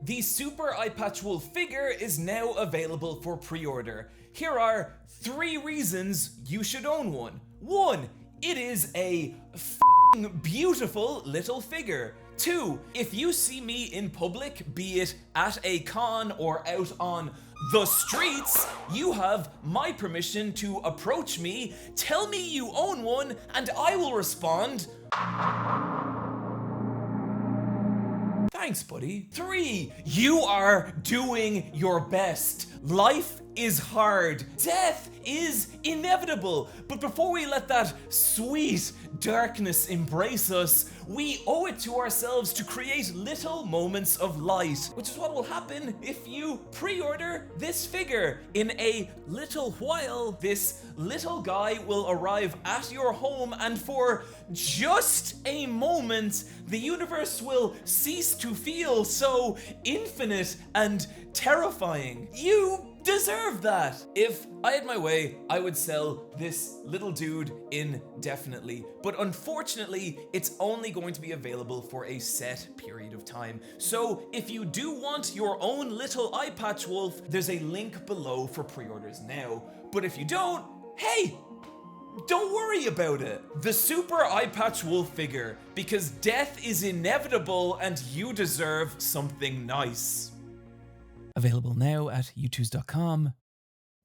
The Super Eyepatch Wolf figure is now available for pre-order. Here are 3 reasons you should own one. 1. It is a f***ing beautiful little figure. 2. If you see me in public, be it at a con or out on the streets, you have my permission to approach me, tell me you own one, and I will respond, thanks, buddy. 3. You are doing your best. Life is hard. Death is inevitable. But before we let that sweet darkness embrace us, we owe it to ourselves to create little moments of light, which is what will happen if you pre-order this figure. In a little while, this little guy will arrive at your home, and for just a moment, the universe will cease to feel so infinite and terrifying. You deserve that. If I had my way, I would sell this little dude indefinitely, but unfortunately, it's only going to be available for a set period of time. So if you do want your own little Eyepatch Wolf, there's a link below for pre-orders now. But if you don't, hey, don't worry about it. The Super Eyepatch Wolf figure, because death is inevitable and you deserve something nice. Available now at youtooz.com.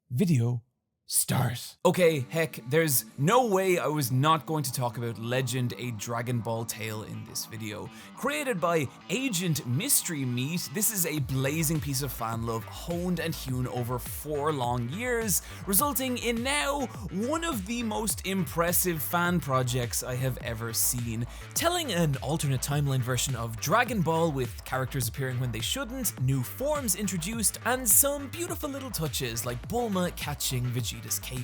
Video start. Okay, heck, there's no way I was not going to talk about Legend, a Dragon Ball tale in this video. Created by Agent Mystrey Meat, this is a blazing piece of fan love honed and hewn over 4 long years, resulting in now one of the most impressive fan projects I have ever seen. Telling an alternate timeline version of Dragon Ball with characters appearing when they shouldn't, new forms introduced, and some beautiful little touches like Bulma catching Vegeta's cape.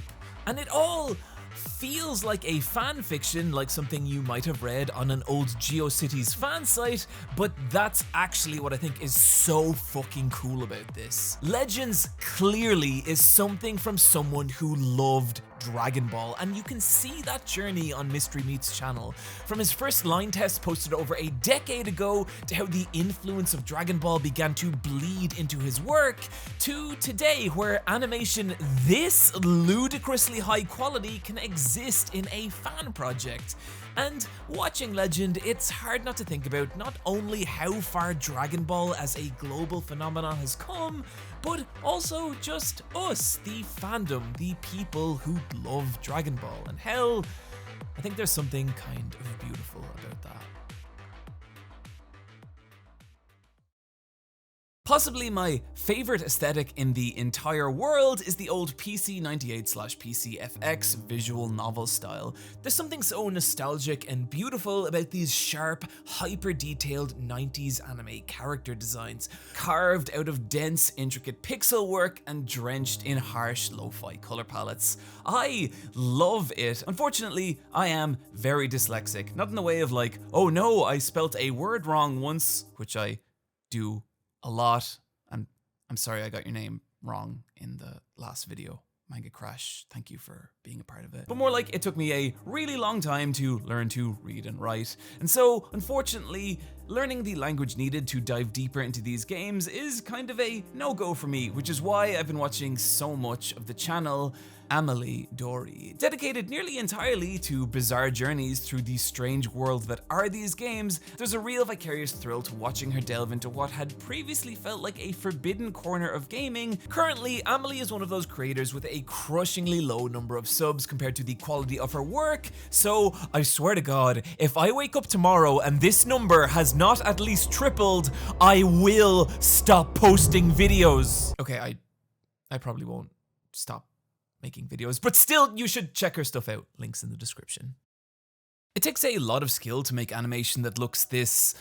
And it all feels like a fan fiction, like something you might have read on an old GeoCities fan site, but that's actually what I think is so fucking cool about this. Legends clearly is something from someone who loved Dragon Ball, and you can see that journey on Mystrey Meat's channel. From his first line test posted over a decade ago, to how the influence of Dragon Ball began to bleed into his work, to today where animation this ludicrously high quality can exist in a fan project. And watching Legend, it's hard not to think about not only how far Dragon Ball as a global phenomenon has come, but also just us, the fandom, the people who love Dragon Ball. And hell, I think there's something kind of beautiful about that. Possibly my favorite aesthetic in the entire world is the old PC98/PCFX visual novel style. There's something so nostalgic and beautiful about these sharp, hyper-detailed 90s anime character designs, carved out of dense, intricate pixel work and drenched in harsh lo-fi color palettes. I love it. Unfortunately, I am very dyslexic, not in the way of like, oh no, I spelt a word wrong once, which I do a lot, and I'm sorry I got your name wrong in the last video. Manga Crash, thank you for being a part of it. But more like it took me a really long time to learn to read and write. And so, unfortunately, learning the language needed to dive deeper into these games is kind of a no-go for me, which is why I've been watching so much of the channel Amelie Dory, dedicated nearly entirely to bizarre journeys through the strange world that are these games. There's a real vicarious thrill to watching her delve into what had previously felt like a forbidden corner of gaming. Currently, Amelie is one of those creators with a crushingly low number of subs compared to the quality of her work, so I swear to God, if I wake up tomorrow and this number has not at least tripled, I will stop posting videos. Okay, I probably won't stop making videos, but still, you should check her stuff out. Links in the description. It takes a lot of skill to make animation that looks this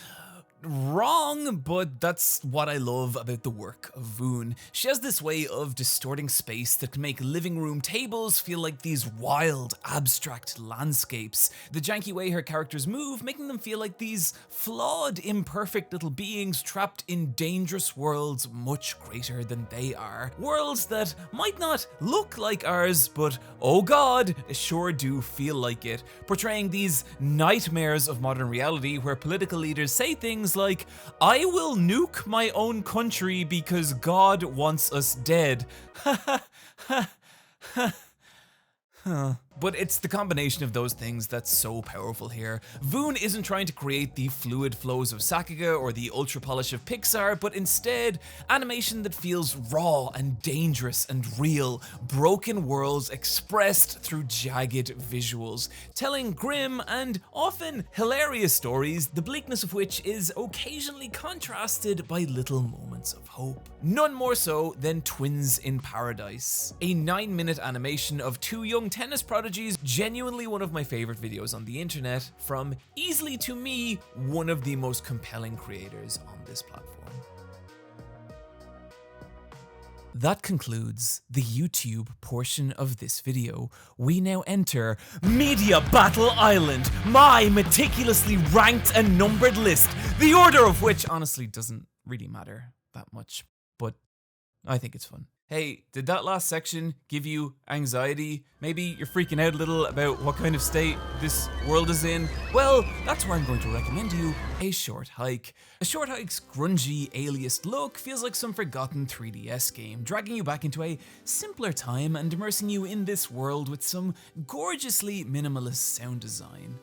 wrong, but that's what I love about the work of Vune. She has this way of distorting space that can make living room tables feel like these wild, abstract landscapes. The janky way her characters move, making them feel like these flawed, imperfect little beings trapped in dangerous worlds much greater than they are. Worlds that might not look like ours, but oh god, sure do feel like it. Portraying these nightmares of modern reality where political leaders say things things like, "I will nuke my own country because God wants us dead." But it's the combination of those things that's so powerful here. Vune isn't trying to create the fluid flows of Sakuga or the ultra polish of Pixar, but instead animation that feels raw and dangerous and real, broken worlds expressed through jagged visuals, telling grim and often hilarious stories, the bleakness of which is occasionally contrasted by little moments of hope. None more so than Twins in Paradise, a 9-minute animation of two young tennis prodigies, genuinely one of my favorite videos on the internet, from easily to me, one of the most compelling creators on this platform. That concludes the YouTube portion of this video. We now enter Media Battle Island, my meticulously ranked and numbered list, the order of which honestly doesn't really matter that much, but I think it's fun. Hey, did that last section give you anxiety? Maybe you're freaking out a little about what kind of state this world is in? Well, that's where I'm going to recommend you a short hike. A short hike's grungy, aliased look feels like some forgotten 3DS game, dragging you back into a simpler time and immersing you in this world with some gorgeously minimalist sound design.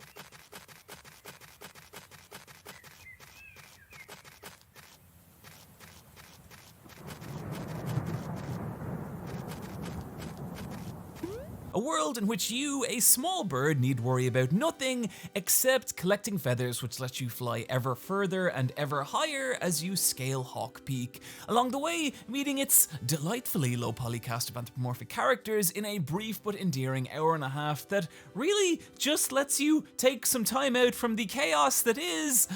A world in which you, a small bird, need worry about nothing except collecting feathers, which let you fly ever further and ever higher as you scale Hawk Peak. Along the way, meeting its delightfully low poly cast of anthropomorphic characters in a brief but endearing hour and a half that really just lets you take some time out from the chaos that is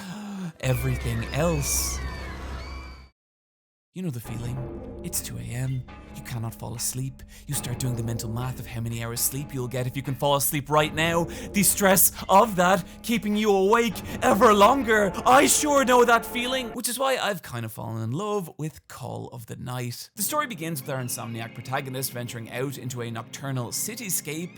everything else. You know the feeling. It's 2 AM. You cannot fall asleep. You start doing the mental math of how many hours sleep you'll get if you can fall asleep right now. The stress of that keeping you awake ever longer. I sure know that feeling. Which is why I've kind of fallen in love with Call of the Night. The story begins with our insomniac protagonist venturing out into a nocturnal cityscape,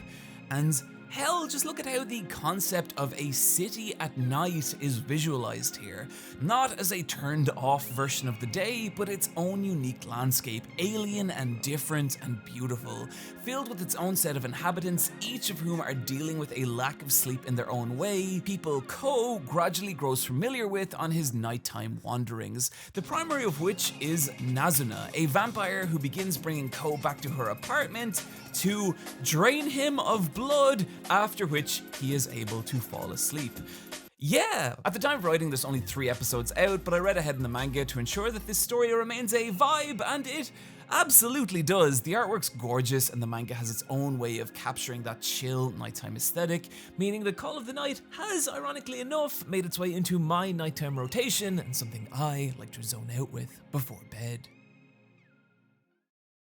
and hell, just look at how the concept of a city at night is visualized here. Not as a turned off version of the day, but its own unique landscape, alien and different and beautiful, filled with its own set of inhabitants, each of whom are dealing with a lack of sleep in their own way, people Ko gradually grows familiar with on his nighttime wanderings, the primary of which is Nazuna, a vampire who begins bringing Ko back to her apartment to drain him of blood, after which he is able to fall asleep. Yeah! At the time of writing, there's only 3 episodes out, but I read ahead in the manga to ensure that this story remains a vibe, and it absolutely does. The artwork's gorgeous, and the manga has its own way of capturing that chill nighttime aesthetic, meaning that Call of the Night has, ironically enough, made its way into my nighttime rotation, and something I like to zone out with before bed.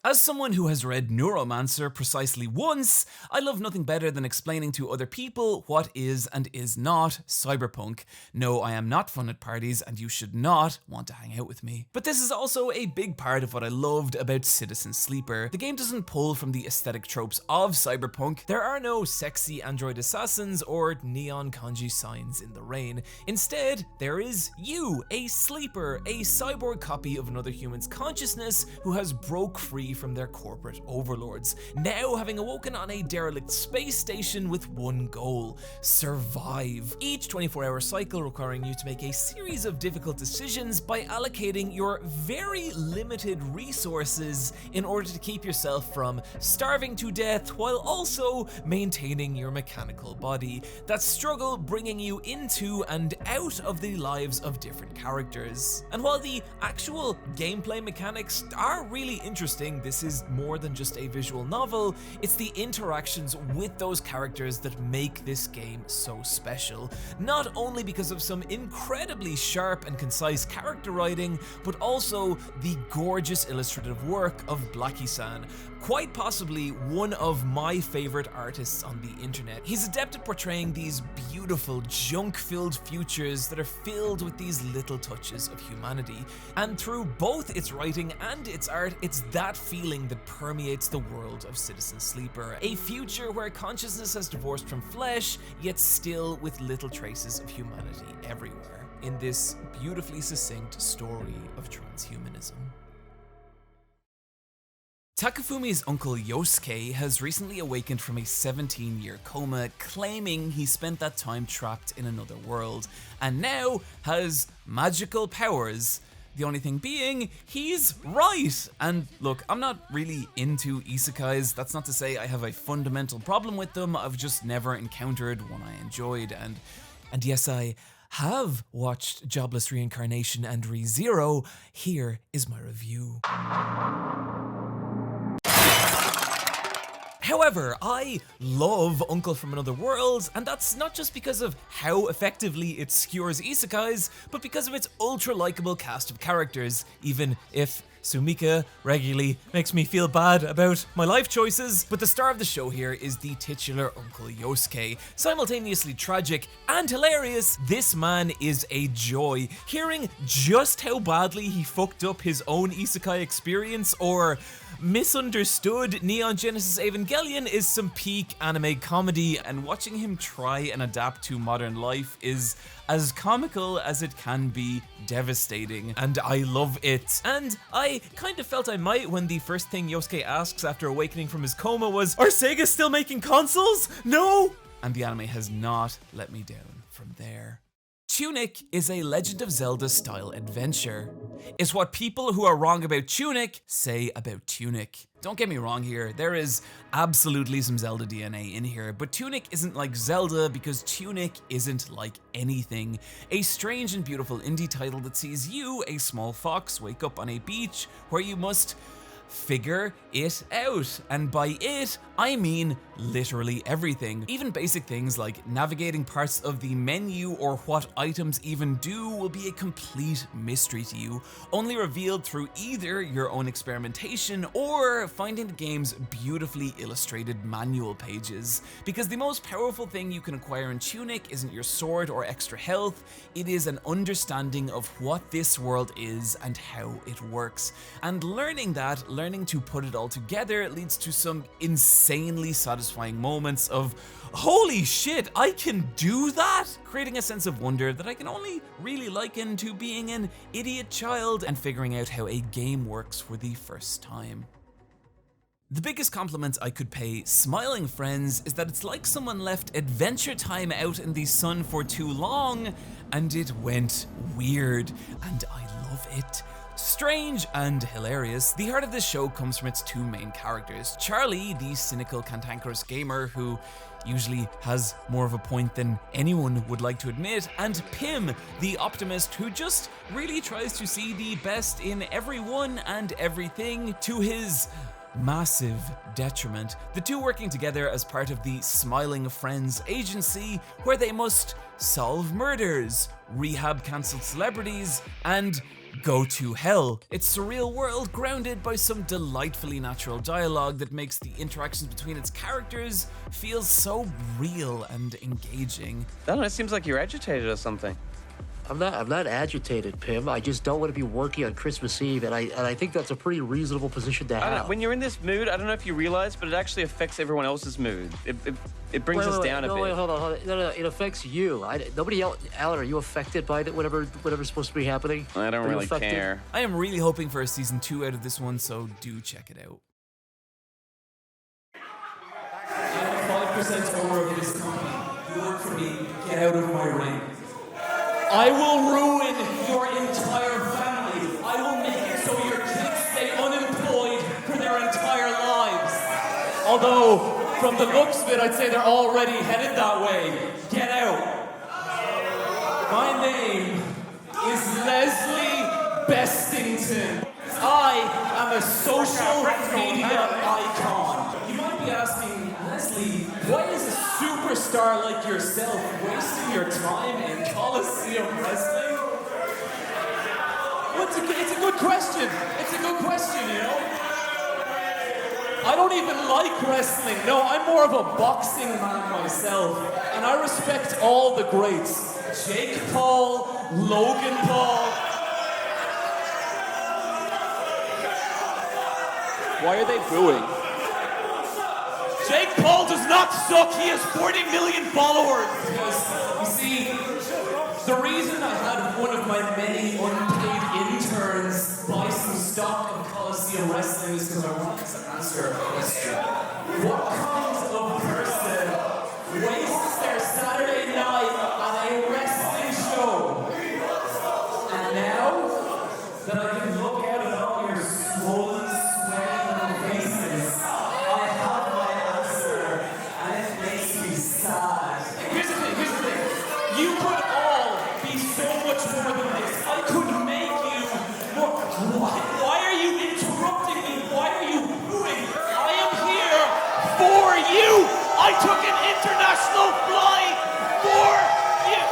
As someone who has read Neuromancer precisely once, I love nothing better than explaining to other people what is and is not cyberpunk. No, I am not fun at parties, and you should not want to hang out with me. But this is also a big part of what I loved about Citizen Sleeper. The game doesn't pull from the aesthetic tropes of cyberpunk. There are no sexy android assassins or neon kanji signs in the rain. Instead, there is you, a sleeper, a cyborg copy of another human's consciousness who has broke free from their corporate overlords, now having awoken on a derelict space station with one goal: survive. Each 24-hour cycle requiring you to make a series of difficult decisions by allocating your very limited resources in order to keep yourself from starving to death while also maintaining your mechanical body. That struggle bringing you into and out of the lives of different characters. And while the actual gameplay mechanics are really interesting, this is more than just a visual novel. It's the interactions with those characters that make this game so special. Not only because of some incredibly sharp and concise character writing, but also the gorgeous illustrative work of Blacky-Sans, quite possibly one of my favorite artists on the internet. He's adept at portraying these beautiful, junk-filled futures that are filled with these little touches of humanity. And through both its writing and its art, it's that feeling that permeates the world of Citizen Sleeper. A future where consciousness has divorced from flesh, yet still with little traces of humanity everywhere. in this beautifully succinct story of transhumanism. Takefumi's uncle Yosuke has recently awakened from a 17-year coma, claiming he spent that time trapped in another world, and now has magical powers. The only thing being, he's right! And look, I'm not really into isekais. That's not to say I have a fundamental problem with them, I've just never encountered one I enjoyed, and yes, I have watched Jobless Reincarnation and ReZero. Here is my review. However, I love Uncle from Another World, and that's not just because of how effectively it skewers isekais, but because of its ultra-likeable cast of characters, even if Sumika regularly makes me feel bad about my life choices. But the star of the show here is the titular Uncle Yosuke. Simultaneously tragic and hilarious, this man is a joy. Hearing just how badly he fucked up his own isekai experience or misunderstood Neon Genesis Evangelion is some peak anime comedy, and watching him try and adapt to modern life is as comical as it can be devastating, and I love it. And I kind of felt I might when the first thing Yosuke asks after awakening from his coma was, "Are Sega still making consoles? No!" And the anime has not let me down from there. Tunic is a Legend of Zelda style adventure. It's what people who are wrong about Tunic say about Tunic. Don't get me wrong here, there is absolutely some Zelda DNA in here, but Tunic isn't like Zelda because Tunic isn't like anything. A strange and beautiful indie title that sees you, a small fox, wake up on a beach where you must figure it out. And by it, I mean literally everything. Even basic things like navigating parts of the menu or what items even do will be a complete mystery to you, only revealed through either your own experimentation or finding the game's beautifully illustrated manual pages. Because the most powerful thing you can acquire in Tunic isn't your sword or extra health, it is an understanding of what this world is and how it works. And learning to put it all together leads to some insanely satisfying moments of, holy shit, I can do that? Creating a sense of wonder that I can only really liken to being an idiot child and figuring out how a game works for the first time. The biggest compliment I could pay Smiling Friends is that it's like someone left Adventure Time out in the sun for too long and it went weird, and I love it. Strange and hilarious, the heart of this show comes from its two main characters. Charlie, the cynical, cantankerous gamer who usually has more of a point than anyone would like to admit, and Pim, the optimist who just really tries to see the best in everyone and everything to his massive detriment. The two working together as part of the Smiling Friends agency, where they must solve murders, rehab cancelled celebrities, and go to hell. It's a surreal world grounded by some delightfully natural dialogue that makes the interactions between its characters feel so real and engaging. I don't know, it seems like you're agitated or something. I'm not agitated, Pim. I just don't want to be working on Christmas Eve, and I think that's a pretty reasonable position to I don't know, have. when you're in this mood, I don't know if you realize, but it actually affects everyone else's mood. It brings us down a bit. Wait, hold on. No, it affects you. Nobody else. Alan, are you affected by whatever's supposed to be happening? I don't really care. I am really hoping for a season 2 out of this one, so do check it out. I have 5% owner of this company. You work for me. Get out of my ring. I will ruin your entire family. I will make it so your kids stay unemployed for their entire lives. Although, from the looks of it, I'd say they're already headed that way. Get out. My name is Leslie Bestington. I am a social media icon. You might be asking, Leslie, why is a superstar like yourself wasting your time in Coliseum Wrestling? Well, it's a good question. It's a good question, you know? I don't even like wrestling. No, I'm more of a boxing man myself. And I respect all the greats. Jake Paul, Logan Paul. Why are they booing? Jake Paul does not suck. He has 40 million followers. Because, you see, the reason I had one of my many unpaid interns buy some stock of Coliseum Wrestling because I wanted to answer a question. What kind of person wastes their Saturday night at a wrestling show? And now that I can look out at all your swollen, sweating faces, I have my answer, and it makes me sad. Here's the thing. You could all be so much more than this. I could make you more. Why are you interrupting me? Why are you booing? I am here for you. I took an international flight for you.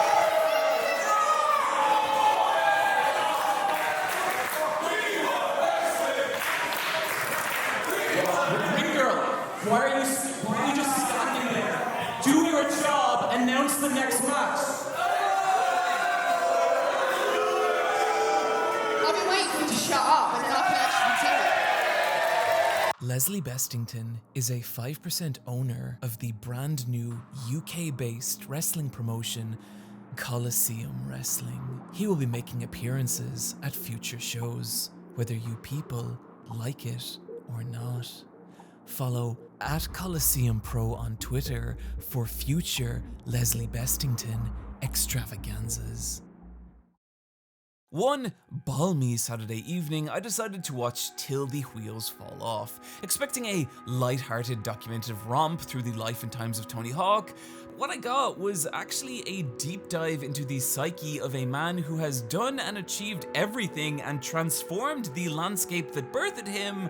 Ring girl, why are you just standing there? Do your job. Announce the next match. I've been waiting for you to shut up and then I can actually tell it. Leslie Bestington is a 5% owner of the brand new UK-based wrestling promotion Coliseum Wrestling. He will be making appearances at future shows, whether you people like it or not. Follow at Coliseum Pro on Twitter for future Leslie Bestington extravaganzas. One balmy Saturday evening, I decided to watch Till the Wheels Fall Off, expecting a light-hearted documentative romp through the life and times of Tony Hawk. What I got was actually a deep dive into the psyche of a man who has done and achieved everything and transformed the landscape that birthed him,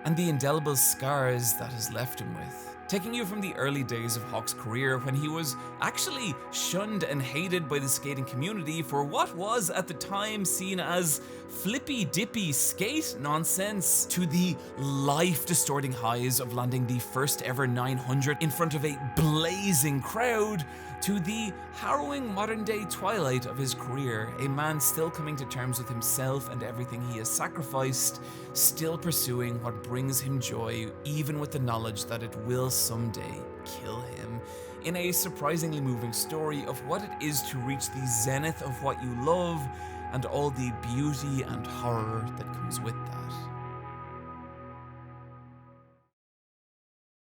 and the indelible scars that has left him with. Taking you from the early days of Hawk's career when he was actually shunned and hated by the skating community for what was at the time seen as flippy-dippy skate nonsense, to the life-distorting highs of landing the first ever 900 in front of a blazing crowd, to the harrowing modern-day twilight of his career, a man still coming to terms with himself and everything he has sacrificed, still pursuing what brings him joy, even with the knowledge that it will someday kill him, in a surprisingly moving story of what it is to reach the zenith of what you love, and all the beauty and horror that comes with that.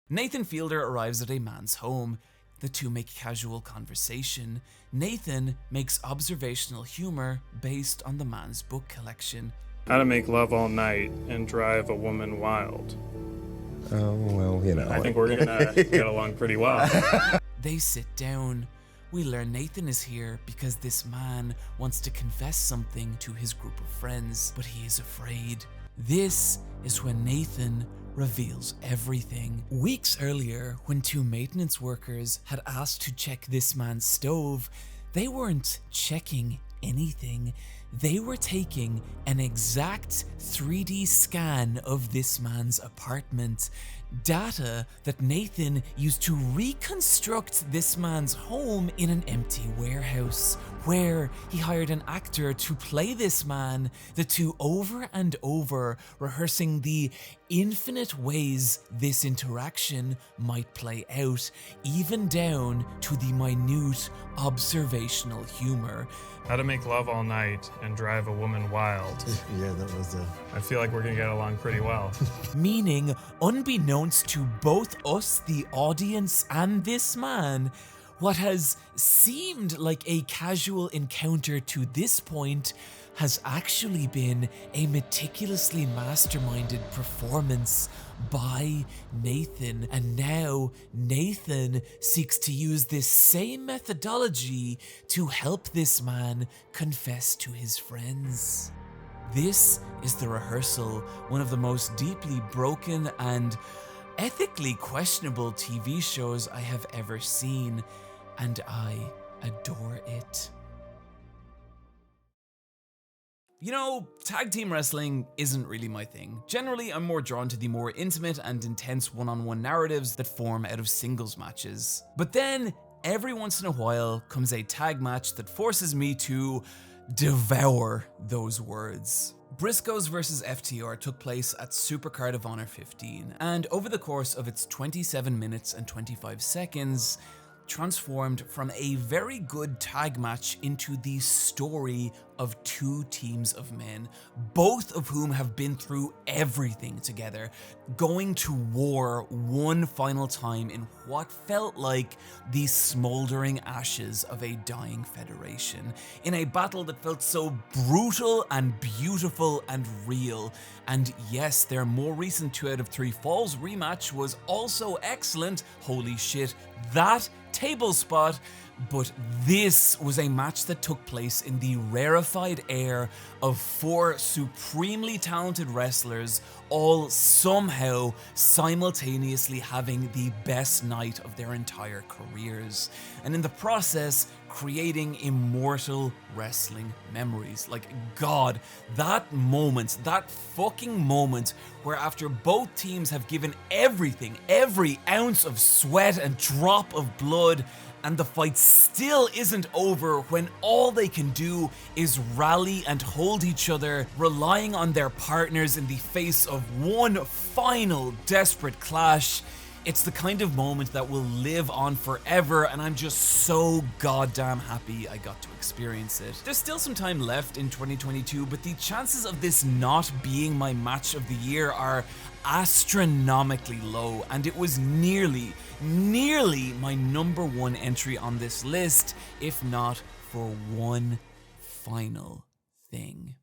Nathan Fielder arrives at a man's home. The two make casual conversation. Nathan makes observational humor based on the man's book collection. How to Make Love All Night and Drive a Woman Wild. Oh, well, you know. I think we're gonna get along pretty well. They sit down. We learn Nathan is here because this man wants to confess something to his group of friends, but he is afraid. This is when Nathan reveals everything. Weeks earlier, when two maintenance workers had asked to check this man's stove, they weren't checking anything. They were taking an exact 3D scan of this man's apartment. Data that Nathan used to reconstruct this man's home in an empty warehouse, where he hired an actor to play this man, the two over and over, rehearsing the infinite ways this interaction might play out, even down to the minute observational humor. How to Make Love All Night and Drive a Woman Wild. Yeah, that was I feel like we're gonna get along pretty well. Meaning, unbeknownst to both us, the audience, and this man, what has seemed like a casual encounter to this point has actually been a meticulously masterminded performance by Nathan. And now Nathan seeks to use this same methodology to help this man confess to his friends. This is The Rehearsal, one of the most deeply broken and ethically questionable TV shows I have ever seen, and I adore it. You know, tag team wrestling isn't really my thing. Generally, I'm more drawn to the more intimate and intense one-on-one narratives that form out of singles matches. But then, every once in a while, comes a tag match that forces me to devour those words. Briscoes vs FTR took place at Supercard of Honor 15, and over the course of its 27 minutes and 25 seconds, transformed from a very good tag match into the story of two teams of men, both of whom have been through everything together, going to war one final time in what felt like the smoldering ashes of a dying federation, in a battle that felt so brutal and beautiful and real. And yes, their more recent 2 out of 3 Falls rematch was also excellent. Holy shit, that table spot. But this was a match that took place in the rarefied air of 4 supremely talented wrestlers, all somehow simultaneously having the best night of their entire careers, and in the process creating immortal wrestling memories. Like, God, that moment, that fucking moment where after both teams have given everything, every ounce of sweat and drop of blood, and the fight still isn't over when all they can do is rally and hold each other, relying on their partners in the face of one final desperate clash. It's the kind of moment that will live on forever, and I'm just so goddamn happy I got to experience it. There's still some time left in 2022, but the chances of this not being my match of the year are astronomically low, and it was nearly my #1 entry on this list, if not for one final thing.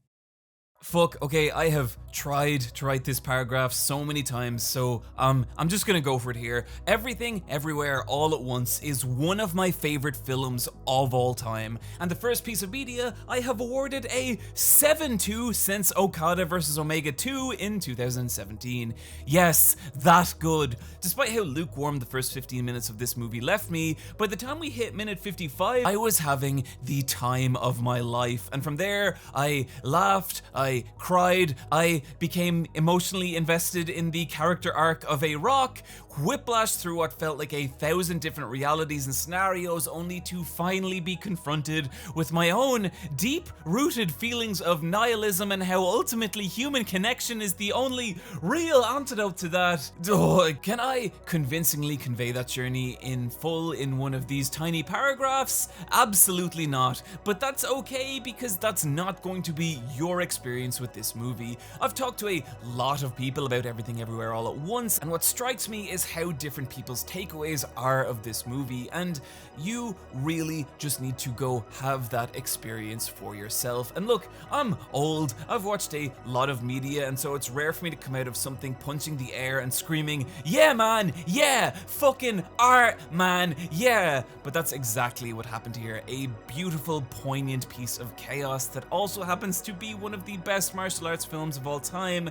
Fuck, okay, I have tried to write this paragraph so many times, so I'm just gonna go for it here. Everything, Everywhere, All at Once is one of my favorite films of all time, and the first piece of media I have awarded a 7-2 since Okada vs. Omega 2 in 2017. Yes, that good. Despite how lukewarm the first 15 minutes of this movie left me, by the time we hit minute 55, I was having the time of my life, and from there, I laughed, I cried, I became emotionally invested in the character arc of A Rock, whiplashed through what felt like 1,000 different realities and scenarios, only to finally be confronted with my own deep-rooted feelings of nihilism and how ultimately human connection is the only real antidote to that. Can I convincingly convey that journey in full in one of these tiny paragraphs? Absolutely not, but that's okay because that's not going to be your experience with this movie. I've talked to a lot of people about Everything Everywhere All at Once, and what strikes me is how different people's takeaways are of this movie, and you really just need to go have that experience for yourself. And look, I'm old, I've watched a lot of media, and so it's rare for me to come out of something punching the air and screaming, yeah man, yeah, fucking art man, yeah. But that's exactly what happened here. A beautiful, poignant piece of chaos that also happens to be one of the best martial arts films of all time.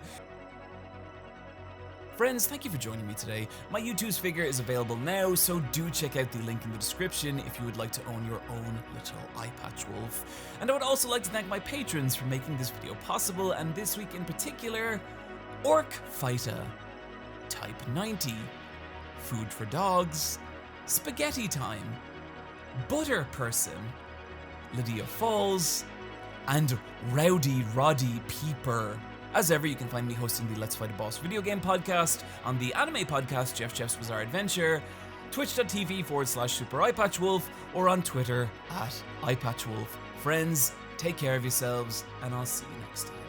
Friends, thank you for joining me today. My U2's figure is available now, so do check out the link in the description if you would like to own your own little Eyepatch wolf. And I would also like to thank my patrons for making this video possible, and this week in particular, Orc Fighter, Type 90, Food for Dogs, Spaghetti Time, Butter Person, Lydia Falls, and Rowdy Roddy Peeper. As ever, you can find me hosting the Let's Fight a Boss video game podcast, on the anime podcast Jeff's Bizarre Adventure, twitch.tv/Super Eyepatch Wolf, or on Twitter @Eyepatch Wolf. Friends, take care of yourselves, and I'll see you next time.